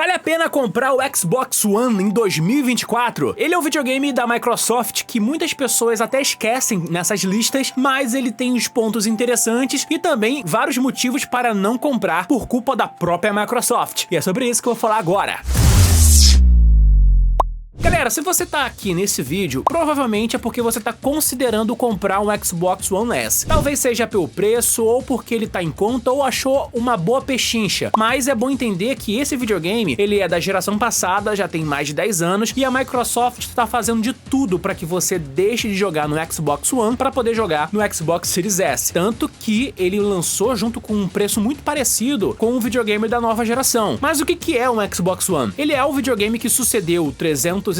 Vale a pena comprar o Xbox One em 2024? Ele é um videogame da Microsoft que muitas pessoas até esquecem nessas listas, mas ele tem uns pontos interessantes e também vários motivos para não comprar por culpa da própria Microsoft. E é sobre isso que eu vou falar agora. Galera, se você tá aqui nesse vídeo, provavelmente é porque você tá considerando comprar um Xbox One S. Talvez seja pelo preço, ou porque ele tá em conta, ou achou uma boa pechincha. Mas é bom entender que esse videogame, ele é da geração passada, já tem mais de 10 anos, e a Microsoft tá fazendo de tudo para que você deixe de jogar no Xbox One para poder jogar no Xbox Series S. Tanto que ele lançou junto com um preço muito parecido com o videogame da nova geração. Mas o que é um Xbox One? Ele é o videogame que sucedeu o 360,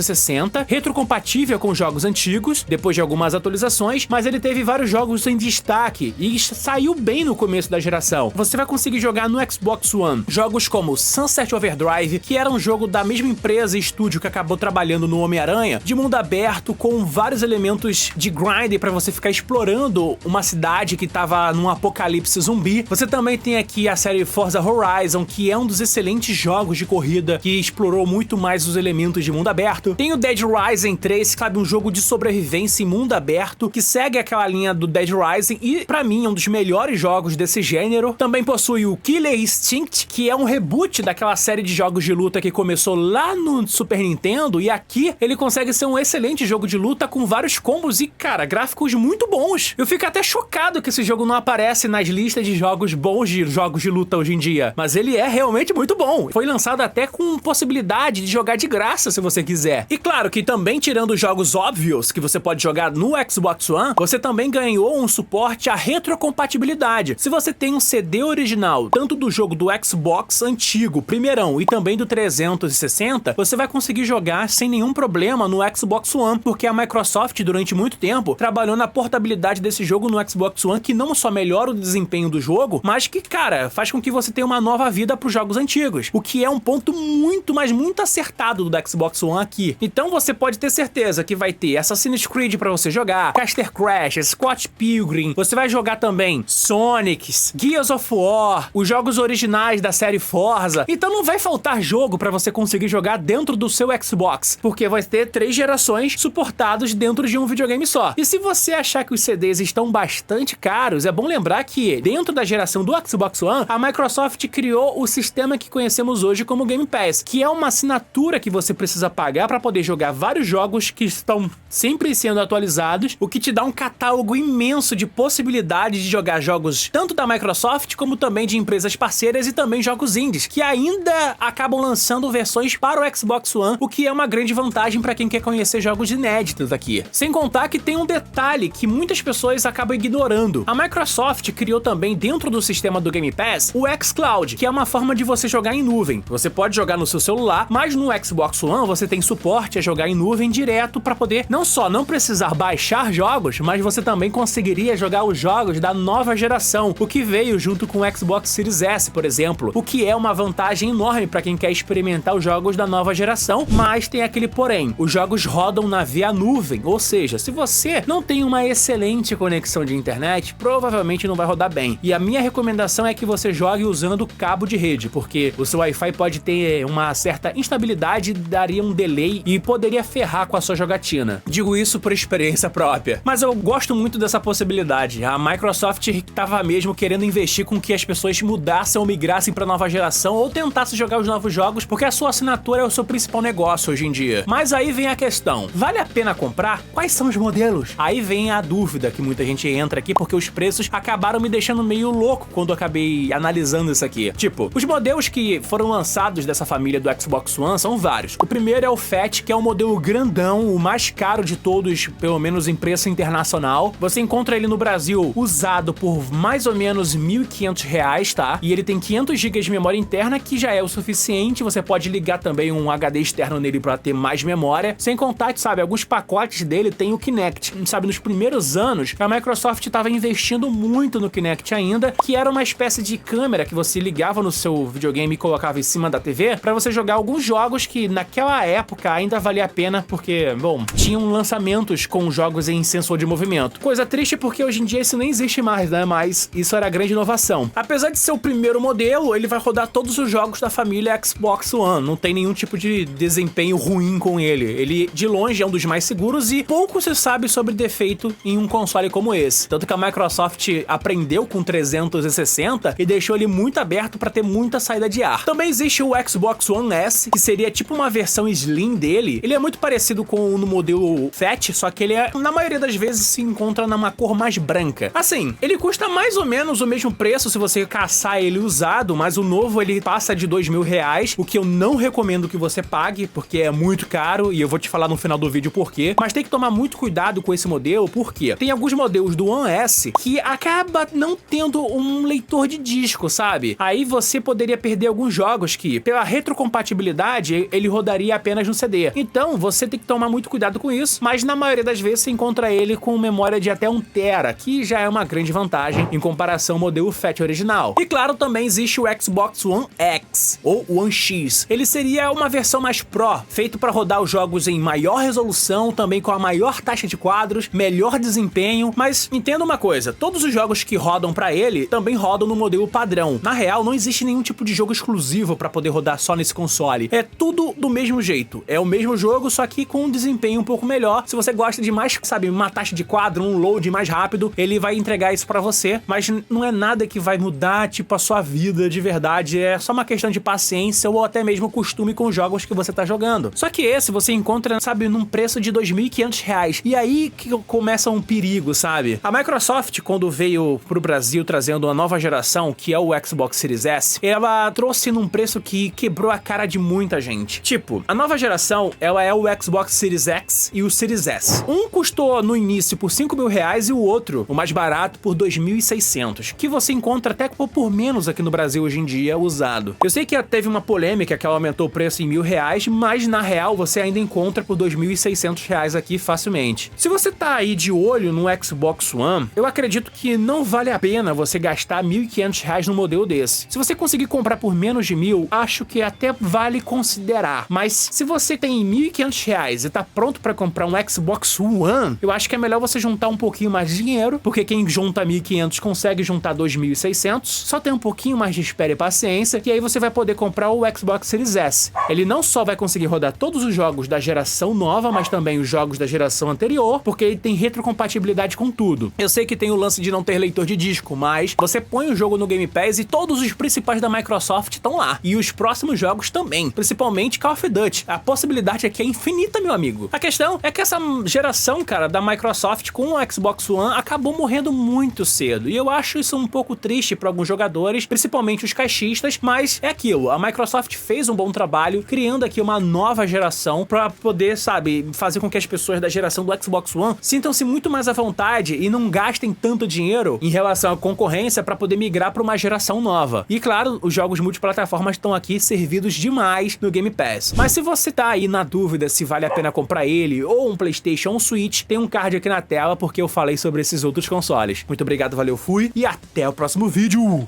retrocompatível com jogos antigos, depois de algumas atualizações, mas ele teve vários jogos em destaque e saiu bem no começo da geração. Você vai conseguir jogar no Xbox One jogos como Sunset Overdrive, que era um jogo da mesma empresa e estúdio que acabou trabalhando no Homem-Aranha, de mundo aberto, com vários elementos de grind para você ficar explorando uma cidade que tava num apocalipse zumbi. Você também tem aqui a série Forza Horizon, que é um dos excelentes jogos de corrida que explorou muito mais os elementos de mundo aberto. Tem o Dead Rising 3, que é um jogo de sobrevivência em mundo aberto, que segue aquela linha do Dead Rising e, pra mim, é um dos melhores jogos desse gênero. Também possui o Killer Instinct, que é um reboot daquela série de jogos de luta que começou lá no Super Nintendo, e aqui ele consegue ser um excelente jogo de luta com vários combos e, cara, gráficos muito bons. Eu fico até chocado que esse jogo não aparece nas listas de jogos bons de jogos de luta hoje em dia, mas ele é realmente muito bom. Foi lançado até com possibilidade de jogar de graça, se você quiser. E claro que também, tirando os jogos óbvios que você pode jogar no Xbox One, você também ganhou um suporte à retrocompatibilidade. Se você tem um CD original, tanto do jogo do Xbox antigo, primeirão, e também do 360, você vai conseguir jogar sem nenhum problema no Xbox One, porque a Microsoft, durante muito tempo, trabalhou na portabilidade desse jogo no Xbox One, que não só melhora o desempenho do jogo, mas que, cara, faz com que você tenha uma nova vida para os jogos antigos, o que é um ponto muito, mas muito acertado do Xbox One aqui. Então você pode ter certeza que vai ter Assassin's Creed pra você jogar, Castle Crash, Scott Pilgrim, você vai jogar também Sonic, Gears of War, os jogos originais da série Forza. Então não vai faltar jogo pra você conseguir jogar dentro do seu Xbox, porque vai ter 3 gerações suportados dentro de um videogame só. E se você achar que os CDs estão bastante caros, é bom lembrar que dentro da geração do Xbox One, a Microsoft criou o sistema que conhecemos hoje como Game Pass, que é uma assinatura que você precisa pagar para poder jogar vários jogos que estão sempre sendo atualizados, o que te dá um catálogo imenso de possibilidades de jogar jogos tanto da Microsoft como também de empresas parceiras e também jogos indies, que ainda acabam lançando versões para o Xbox One, o que é uma grande vantagem para quem quer conhecer jogos inéditos aqui. Sem contar que tem um detalhe que muitas pessoas acabam ignorando. A Microsoft criou também dentro do sistema do Game Pass o xCloud, que é uma forma de você jogar em nuvem. Você pode jogar no seu celular, mas no Xbox One você tem suporte a jogar em nuvem direto para poder não só não precisar baixar jogos, mas você também conseguiria jogar os jogos da nova geração, o que veio junto com o Xbox Series S, por exemplo, o que é uma vantagem enorme para quem quer experimentar os jogos da nova geração, mas tem aquele porém, os jogos rodam via nuvem, ou seja, se você não tem uma excelente conexão de internet, provavelmente não vai rodar bem. E a minha recomendação é que você jogue usando cabo de rede, porque o seu Wi-Fi pode ter uma certa instabilidade, daria um delay e poderia ferrar com a sua jogatina. Digo isso por experiência própria. Mas eu gosto muito dessa possibilidade. A Microsoft estava mesmo querendo investir com que as pessoas mudassem ou migrassem para a nova geração ou tentassem jogar os novos jogos, porque a sua assinatura é o seu principal negócio hoje em dia. Mas aí vem a questão, vale a pena comprar? Quais são os modelos? Aí vem a dúvida que muita gente entra aqui, porque os preços acabaram me deixando meio louco quando eu acabei analisando isso aqui. Tipo, os modelos que foram lançados dessa família do Xbox One são vários. O primeiro é o Fat, que é o modelo grandão, o mais caro de todos, pelo menos em preço internacional. Você encontra ele no Brasil usado por mais ou menos R$1.500, tá? E ele tem 500 GB de memória interna, que já é o suficiente. Você pode ligar também um HD externo nele para ter mais memória. Sem contar que, sabe, alguns pacotes dele tem o Kinect. Sabe, nos primeiros anos, a Microsoft estava investindo muito no Kinect ainda, que era uma espécie de câmera que você ligava no seu videogame e colocava em cima da TV para você jogar alguns jogos que naquela época trocar ainda valia a pena porque, bom, tinham lançamentos com jogos em sensor de movimento. Coisa triste porque hoje em dia isso nem existe mais, né? Mas isso era a grande inovação. Apesar de ser o primeiro modelo, ele vai rodar todos os jogos da família Xbox One. Não tem nenhum tipo de desempenho ruim com ele. Ele, de longe, é um dos mais seguros e pouco se sabe sobre defeito em um console como esse. Tanto que a Microsoft aprendeu com 360 e deixou ele muito aberto para ter muita saída de ar. Também existe o Xbox One S, que seria tipo uma versão slim dele. Ele é muito parecido com o no modelo Fat, só que ele na maioria das vezes se encontra numa cor mais branca. Assim, ele custa mais ou menos o mesmo preço se você caçar ele usado, mas o novo ele passa de R$2.000, o que eu não recomendo que você pague, porque é muito caro e eu vou te falar no final do vídeo por quê. Mas tem que tomar muito cuidado com esse modelo, porque tem alguns modelos do One S que acaba não tendo um leitor de disco, sabe? Aí você poderia perder alguns jogos que, pela retrocompatibilidade, ele rodaria apenas no CD. Então, você tem que tomar muito cuidado com isso, mas na maioria das vezes você encontra ele com memória de até 1 TB, que já é uma grande vantagem em comparação ao modelo Fat original. E claro, também existe o Xbox One X, ou One X. Ele seria uma versão mais Pro, feito para rodar os jogos em maior resolução, também com a maior taxa de quadros, melhor desempenho, mas entenda uma coisa, todos os jogos que rodam para ele também rodam no modelo padrão. Na real, não existe nenhum tipo de jogo exclusivo para poder rodar só nesse console. É tudo do mesmo jeito. É o mesmo jogo, só que com um desempenho um pouco melhor. Se você gosta de mais, sabe, uma taxa de quadro, um load mais rápido, ele vai entregar isso para você, mas não é nada que vai mudar, tipo, a sua vida de verdade. É só uma questão de paciência ou até mesmo costume com os jogos que você tá jogando. Só que esse você encontra, sabe, num preço de R$2.500. E aí que começa um perigo, sabe? A Microsoft, quando veio pro Brasil trazendo uma nova geração, que é o Xbox Series S, ela trouxe num preço que quebrou a cara de muita gente. Tipo, a nova geração, ela é o Xbox Series X e o Series S. Um custou no início por R$5.000 e o outro, o mais barato, por R$2.600, que você encontra até por menos aqui no Brasil hoje em dia, usado. Eu sei que teve uma polêmica que ela aumentou o preço em R$1.000, mas na real você ainda encontra por R$2.600 aqui facilmente. Se você tá aí de olho no Xbox One, eu acredito que não vale a pena você gastar R$1.500 num modelo desse. Se você conseguir comprar por menos de R$1.000, acho que até vale considerar. Mas se você tem R$1.500 e tá pronto pra comprar um Xbox One, eu acho que é melhor você juntar um pouquinho mais de dinheiro, porque quem junta R$1.500 consegue juntar R$2.600. Só tem um pouquinho mais de espera e paciência, e aí você vai poder comprar o Xbox Series S. Ele não só vai conseguir rodar todos os jogos da geração nova, mas também os jogos da geração anterior, porque ele tem retrocompatibilidade com tudo. Eu sei que tem o lance de não ter leitor de disco, mas você põe o jogo no Game Pass e todos os principais da Microsoft estão lá. E os próximos jogos também, principalmente Call of Duty. A possibilidade aqui é infinita, meu amigo. A questão é que essa geração, cara, da Microsoft com o Xbox One acabou morrendo muito cedo. E eu acho isso um pouco triste para alguns jogadores, principalmente os caixistas, mas é aquilo. A Microsoft fez um bom trabalho criando aqui uma nova geração para poder, sabe, fazer com que as pessoas da geração do Xbox One sintam-se muito mais à vontade e não gastem tanto dinheiro em relação à concorrência para poder migrar para uma geração nova. E claro, os jogos multiplataformas estão aqui servidos demais no Game Pass. Mas se você tá aí na dúvida se vale a pena comprar ele ou um PlayStation ou um Switch, tem um card aqui na tela porque eu falei sobre esses outros consoles. Muito obrigado, valeu, fui e até o próximo vídeo!